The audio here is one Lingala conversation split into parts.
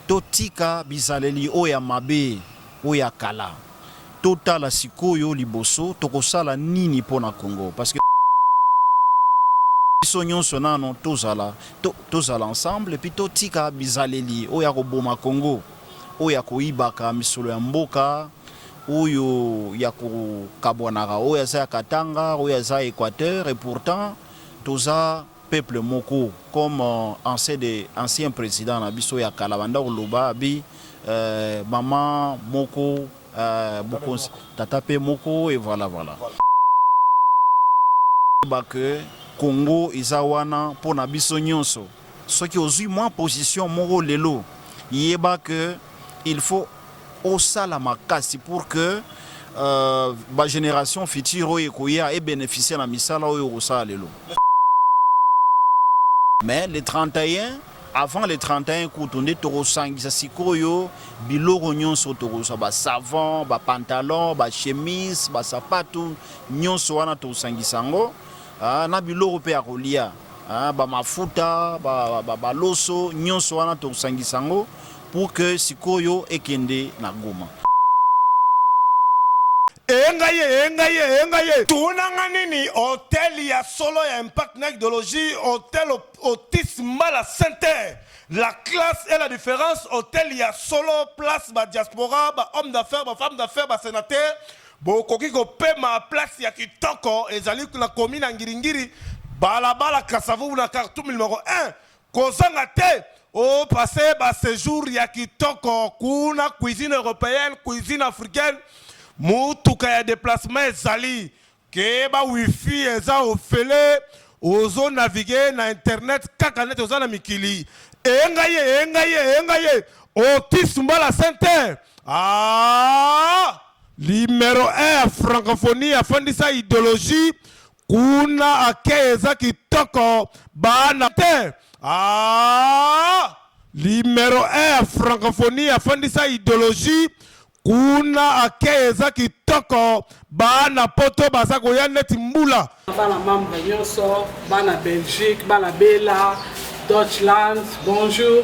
totika bizaleli oya mabe oya kala totala sikoyo liboso tokosala nini pona Congo parce que biso nyonso nano tozala ensemble et puis totika bizaleli oya koboma Congo oya koibaka misolo ya mboka oyo ya kokabwanaka oyo aza ya Katanga oyo aza Équateur et pourtant toza peuple moko comme ancien président na biso ya kala banda koloba bi maman moko bokonzi tata pe moko et voilà ba que Congo eza wana pona biso nyonso soki ozui moins position moko lelo yeba que il faut osala makasi pour que ba génération future oyo koya et bénéficier na misala oyo kosala lelo. Mais les 31, avant les 31 coutonde tokosangisa sikoyo biloko nyonso tokosa ba savon, ba pantalon, ba chemise, ba sapato nyonso wana tokosangisa ngo na biloko pe ya kolia ba mafuta, ba loso nyonso wana tokosangisa ngo pour que sikoyo ekende na Goma. Engaye tunanga nini hôtel ya solo ya impact na idéologie hôtel Otis Mbala Center la classe et la différence hôtel ya solo place ba diaspora ba homme d'affaires ba femme d'affaires ba sénateur bokoki ko pema place ya kitoko ezali na commune Ngiringiri balabala Kasavu na Khartoum numéro 1 kozanga te au passé ba séjour ya kitoko kuna cuisine européenne cuisine africaine mutuka ya déplacement ezali ke ba wifi eza ofele ozo naviguer na internet kaka net oza na mikili engaye Otis Mbala Center numéro 1 francophonie afandisa idéologie kuna ake eza kitoko bana te numéro 1 francophonie afandisa idéologie kuna akeza kitoko bana poto baza koya neti mbula bana mamba nyonso bana Belgique bana Bela Deutschland bonjour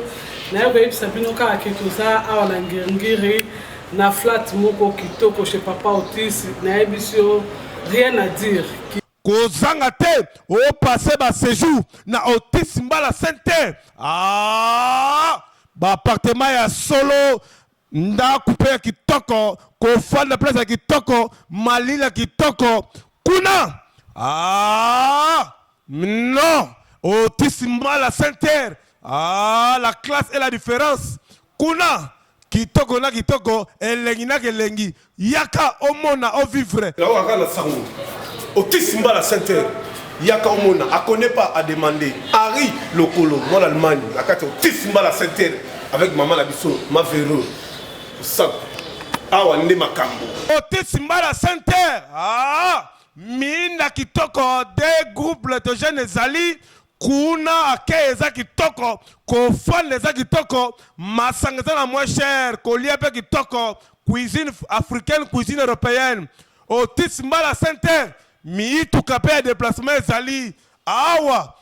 na yoga ibisa bino kaka kituza awa na Ngiri na flat moko kitoko chez papa Otis na ebisio rien à dire kozanga te o passer ba séjour na Otis Mbala Center ba appartement ya solo nda kupe kitoko kofanda place ya kitoko malila kitoko kuna non Otis Mbala Center la classe et la différence kuna kitoko na kitoko elengi na kelengi yaka omona o vivre la waka na sango Otis Mbala Center yaka omona a connaît pas à demander Harry Lokolo moi l'Allemagne la carte Otis Mbala Center avec maman la biso ma véro awande makambo Otis Mbala Center minda kitoko des groupes de jeunes ezali kuna ake eza kitoko kofanda eza kitoko masanga eza na moins cher kolia pe kitoko cuisine africaine cuisine européenne Otis Mbala Center miituka pe déplacement ezali awa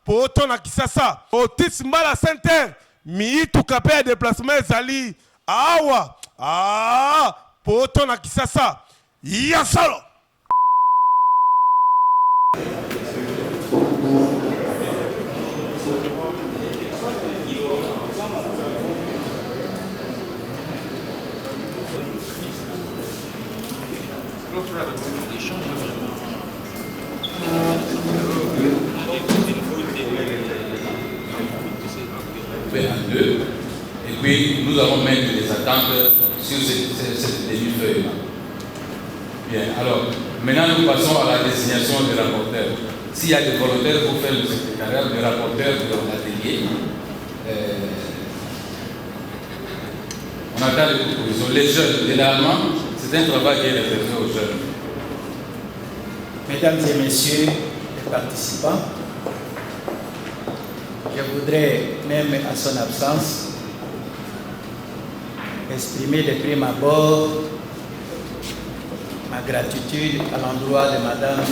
poto na Kisasa Otis Mbala Center miituka pe déplacement ezali awa poto na Kisasa ya solo en deux, et puis nous allons mettre les attentes sur cette demi-feuille. Bien, alors, maintenant nous passons à la désignation des rapporteurs. S'il y a des volontaires pour faire le secrétariat, des rapporteurs de l'atelier, on attend les propositions. Les jeunes, généralement, c'est un travail qui est réservé aux jeunes. Mesdames et messieurs les participants, je voudrais, même à son absence, exprimer de prime abord ma gratitude à l'endroit de Madame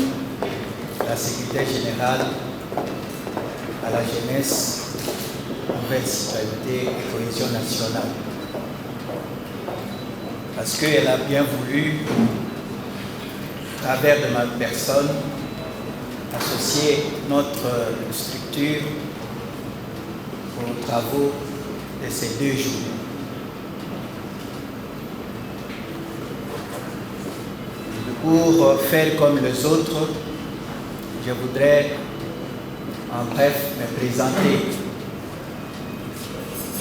la Secrétaire Générale à la Jeunesse nouvelle citoyenneté et cohésion nationale. Parce qu'elle a bien voulu, à travers de ma personne, associer notre structure aux travaux de ces 2 jours. Pour faire comme les autres, je voudrais en bref me présenter.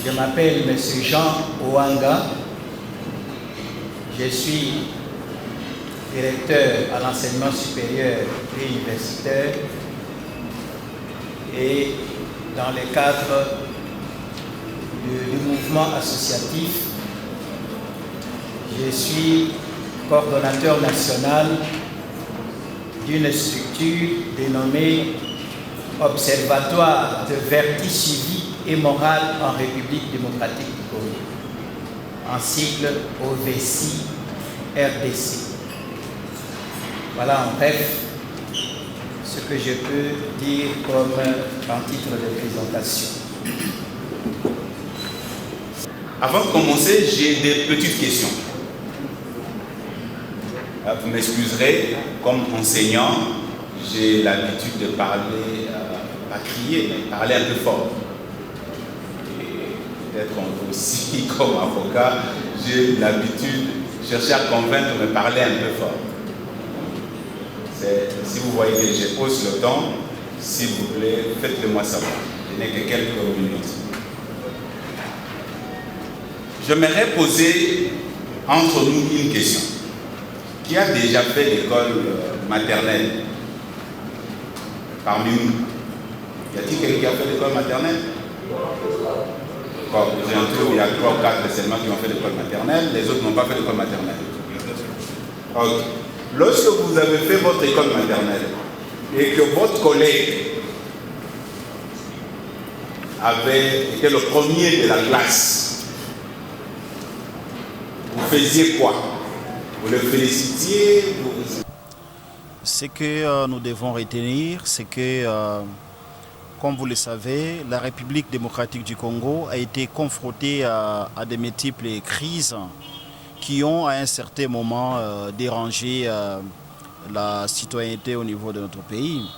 Je m'appelle M. Jean Ouanga. Je suis directeur à l'enseignement supérieur et universitaire et dans le cadre du mouvement associatif, je suis coordonnateur national d'une structure dénommée Observatoire de vertu civique et morale en République démocratique du Congo, en sigle OVC RDC. Voilà en bref ce que je peux dire comme en titre de présentation. Avant de commencer, j'ai des petites questions. Vous m'excuserez, comme enseignant, j'ai l'habitude de parler, pas crier, mais parler un peu fort. Et peut-être aussi, comme avocat, j'ai l'habitude de chercher à convaincre, mais parler un peu fort. Si vous voyez que je hausse le ton, s'il vous plaît, faites-le-moi savoir. Je n'ai que quelques minutes. J'aimerais poser entre nous une question. Qui a déjà fait l'école maternelle parmi nous? Y a-t-il quelqu'un qui a fait l'école maternelle? J'ai un truc où il y a 3 ou 4 seulement qui ont fait l'école maternelle, les autres n'ont pas fait l'école maternelle. Okay. Lorsque vous avez fait votre école maternelle et que votre collègue avait été le premier de la classe, vous faisiez quoi? Vous le félicitiez? Ce que nous devons retenir, c'est que, comme vous le savez, la République démocratique du Congo a été confrontée à de multiples crises qui ont à un certain moment dérangé la citoyenneté au niveau de notre pays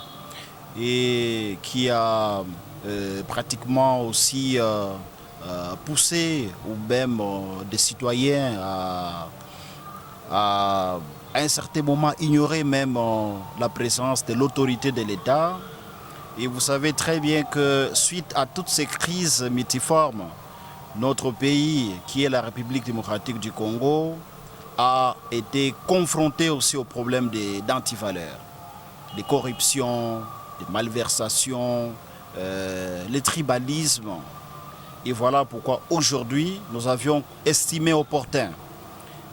et qui a pratiquement aussi poussé ou même des citoyens à un certain moment ignorer même la présence de l'autorité de l'État. Et vous savez très bien que suite à toutes ces crises multiformes, notre pays, qui est la République démocratique du Congo, a été confronté aussi aux problèmes d'antivaleurs, de corruption, de malversation, le tribalisme. Et voilà pourquoi aujourd'hui, nous avions estimé opportun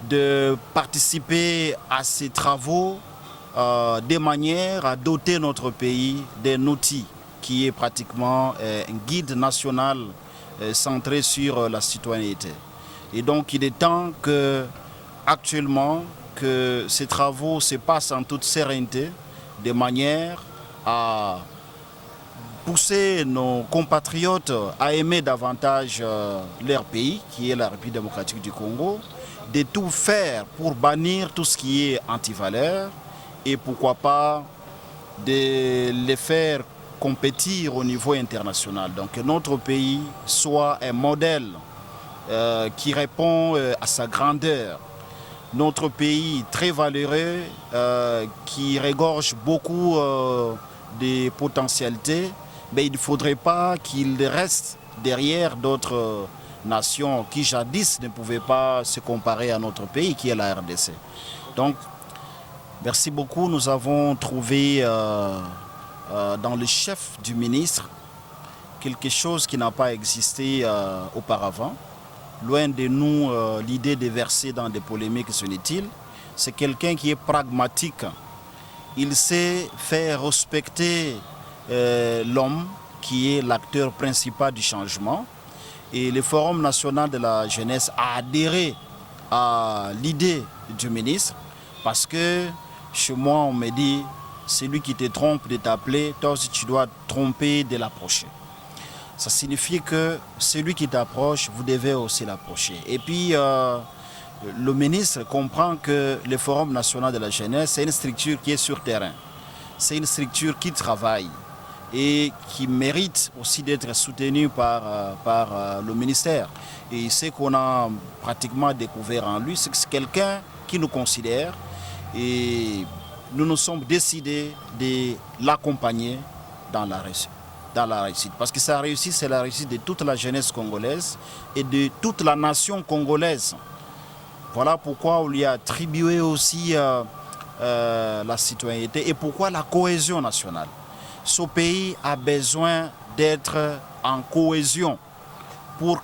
de participer à ces travaux de manière à doter notre pays d'un outil qui est pratiquement un guide national centré sur la citoyenneté. Et donc il est temps que actuellement que ces travaux se passent en toute sérénité de manière à pousser nos compatriotes à aimer davantage leur pays, qui est la République démocratique du Congo, de tout faire pour bannir tout ce qui est antivaleur et pourquoi pas de les faire compétir au niveau international. Donc que notre pays soit un modèle qui répond à sa grandeur. Notre pays très valeureux, qui regorge beaucoup de potentialités, mais il ne faudrait pas qu'il reste derrière d'autres nations qui jadis ne pouvaient pas se comparer à notre pays qui est la RDC. Donc, merci beaucoup. Nous avons trouvé dans le chef du ministre quelque chose qui n'a pas existé auparavant. Loin de nous l'idée de verser dans des polémiques, ce n'est-il. C'est quelqu'un qui est pragmatique. Il sait faire respecter l'homme qui est l'acteur principal du changement. Et le Forum national de la jeunesse a adhéré à l'idée du ministre parce que chez moi on me dit celui qui te trompe de t'appeler, toi aussi tu dois tromper de l'approcher. Ça signifie que celui qui t'approche, vous devez aussi l'approcher. Et puis, le ministre comprend que le Forum national de la jeunesse, c'est une structure qui est sur terrain. C'est une structure qui travaille et qui mérite aussi d'être soutenue par le ministère. Et ce qu'on a pratiquement découvert en lui, c'est que c'est quelqu'un qui nous considère et nous nous sommes décidés de l'accompagner dans la réussite. Parce que sa réussite, c'est la réussite de toute la jeunesse congolaise et de toute la nation congolaise. Voilà pourquoi on lui a attribué aussi la citoyenneté et pourquoi la cohésion nationale. Ce pays a besoin d'être en cohésion pour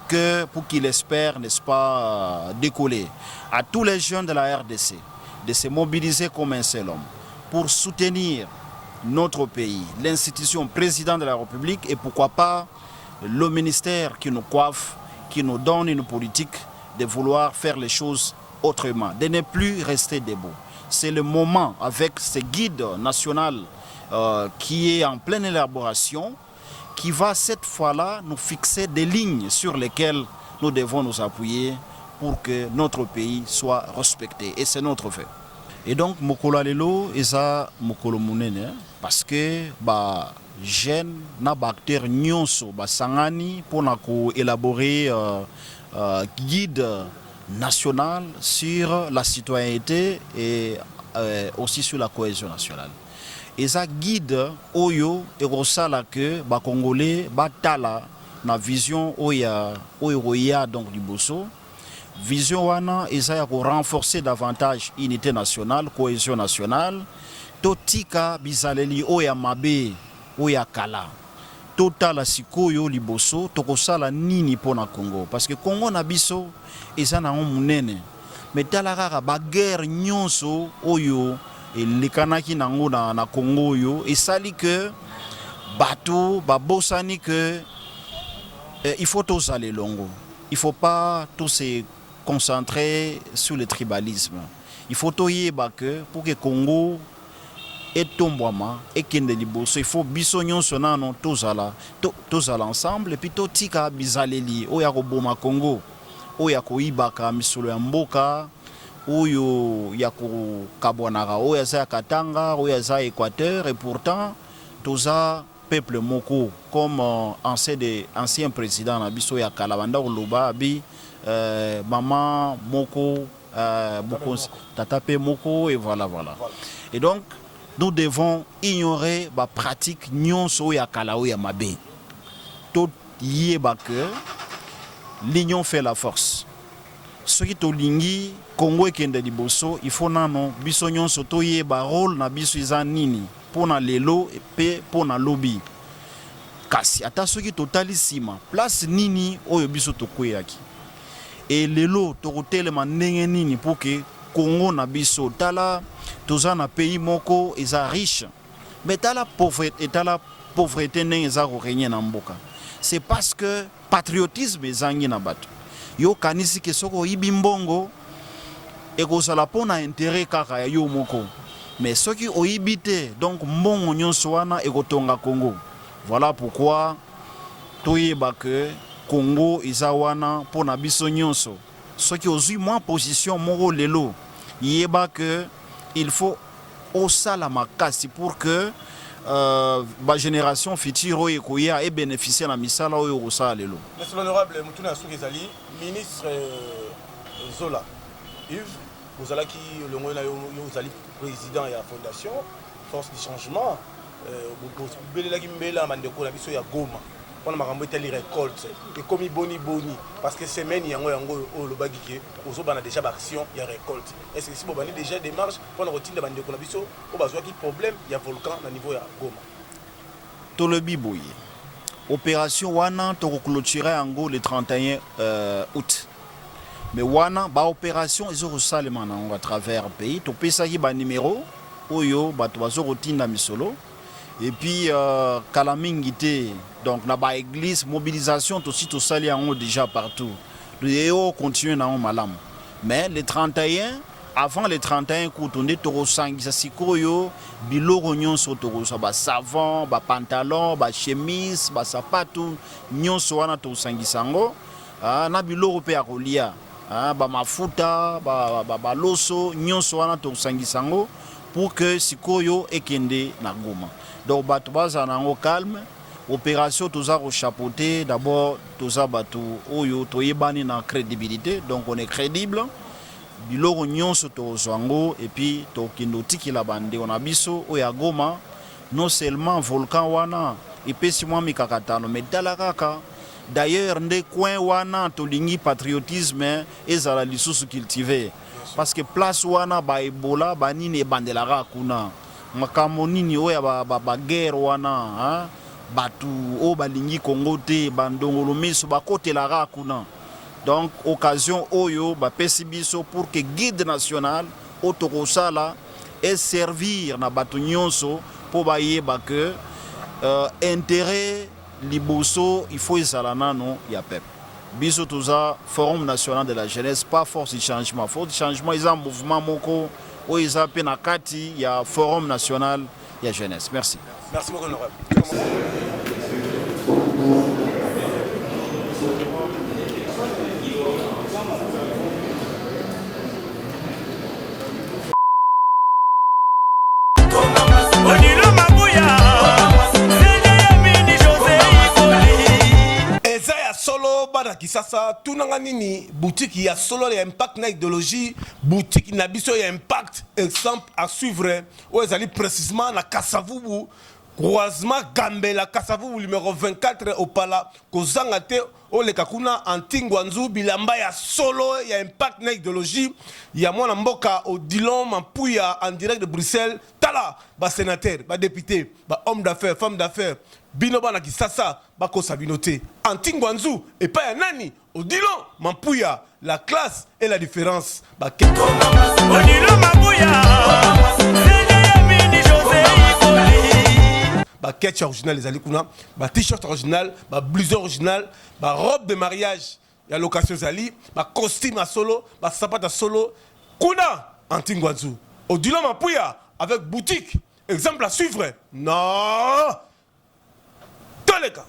qu'il espère, n'est-ce pas, décoller. À tous les jeunes de la RDC, de se mobiliser comme un seul homme pour soutenir notre pays, l'institution président de la République et pourquoi pas le ministère qui nous coiffe, qui nous donne une politique de vouloir faire les choses autrement, de ne plus rester debout. C'est le moment avec ce guide national qui est en pleine élaboration, qui va cette fois-là nous fixer des lignes sur lesquelles nous devons nous appuyer pour que notre pays soit respecté. Et c'est notre fait. Et donc, mokolo lelo eza mokolo munene parce que jeune na acteur nyonso sangani pour élaborer guide national sur la citoyenneté et aussi sur la cohésion nationale. Et ça guide oyo ekosala que Congolais batala na vision oya donc liboso. Vision wana eza ya ko renforcer davantage unité nationale, cohésion nationale, totika bizaleli oya mabe oya kala. Totala sikoyo liboso tokosala nini pona Congo parce que Congo na biso eza na munene. Mais tala kaka ba guerre nyonso oyo elikanaki nango na Congo oyo esali que bato babosani que il faut tous aller longo. Il faut pas tous se concentrer sur le tribalisme. Il faut que pour que Congo et tombouama et kende liboso, il faut bisognon sonano tous à ensemble et puis totika bizaleli oya ko boma Congo oya ko ibaka misolo ya mboka oyo ya ko kabwanaka oya za Katanga oya za Équateur et pourtant toza peuple moko comme ancien président na biso ya Kalabanda Oloba bi maman moko tatape moko et voilà. Et donc nous devons ignorer la pratique nyonso ya kalao ya mabe. Tout yeba que l'union fait la force. Ce qui to lingi Congo ekende liboso, il faut nano biso nyonso to yeba rôle na biso iza nini pona lelo pe pona lobby. Kasi ata soki totali sima place nini oyo biso tokweyaki. Et lelo tokotelema ndenge nini pour que Congo na biso tala toza na pays moko eza riche mais tala pauvreté ndenge eza korenye na mboka. C'est parce que patriotisme ezangi na bato. Yo kanisi ke soko oyibi mbongo ekozala pona intérêt kaka ya yo moko. Mais soki oyibi te donc mbongo nyonso wana ekotonga Congo. Voilà pourquoi toyeba que Congo eza wana pona biso nyonso. Soki ozui moins position moko lelo yeba que il faut osala makasi pour que la génération future et bénéficier de la misala oyo osala lelo. Monsieur l'honorable Mutuna Soukizali, ministre Zola Yves, vous allez qui le vous allez président et la fondation Force du changement vous belé mbela mandeko na biso ya Goma. On a makambo teli récolte et comme boni parce que semaine yango le bagike ozobana déjà action ya récolte. Est-ce que si vous avez déjà des marches pour la routine de bandeko na biso au bazwa ki problème ya volcan na niveau ya Goma. To le biboye. Opération wana to clôturer ango le 31 août. Mais wana ba opération ezo salement à travers le pays to pesa ki ba numéro oyo bato bazo routine na misolo. Et puis Kalamingité, donc na ba église mobilisation aussi tout sali en déjà partout. Et on continue na malam. Mais le 31 avant les 31 kutunde tokosangisa sikoyo biloko nyonso tokosa ba savon ba pantalon ba chemise ba sapatu nyonso wana tokosangisa ngo na biloko pe ya kolia ba mafuta ba loso nyonso wana tokosangisa ngo pour que sikoyo ekende na Goma. Donc bato baza nango calme. Opération toza chapeauté d'abord toza bato oyo toyebani na crédibilité, donc on est crédible. Biloko nyonso tozwango et puis tokindo tikila bande on abiso oya Goma non seulement volcan wana epesi mwa mikakatano mais dalakaka d'ailleurs nde coin wana tolingi patriotisme ezala lisusu cultivé parce que place wana ba Ebola banini ebandelaka kuna makambo nini oya ba guerre wana batu o balingi Congo te bandongolo miso bakotelaka kuna. Donc, occasion oyo bapesi biso pour que guide national otokosala et servir na bato nyonso pour bayeba que intérêt liboso il faut ezala nano ya peuple. Biso toza Forum national de la jeunesse, pas force du changement. Force du changement est un mouvement moko o eza pe na kati ya Forum national ya jeunesse. Merci. Merci beaucoup honorable. Kisasa tunanga nini boutique ya solo ya impact na idéologie boutique na biso ya impact exemple à suivre ou ezali précisément na Kasavubu croisement Gambela Kasavubu numéro 24 au Pala kozanga te ole kakuna antingwanzu bilamba ya solo ya impact na idéologie ya mwana mboka Odilon Mampuya en direct de Bruxelles tala ba sénateur ba député ba homme d'affaires femme d'affaires bino bana Kisasa bako sabinote antingwanzu et pas ya nani Odilon Mampuya la classe et la différence ba Odilon Mampuya ba ketch original les alikuna ba t-shirt original ba blouson original ba robe de mariage ya location zali ba costume à solo ba sapato à solo kuna antingwanzu Odilon Mampuya avec boutique exemple à suivre non tous les cas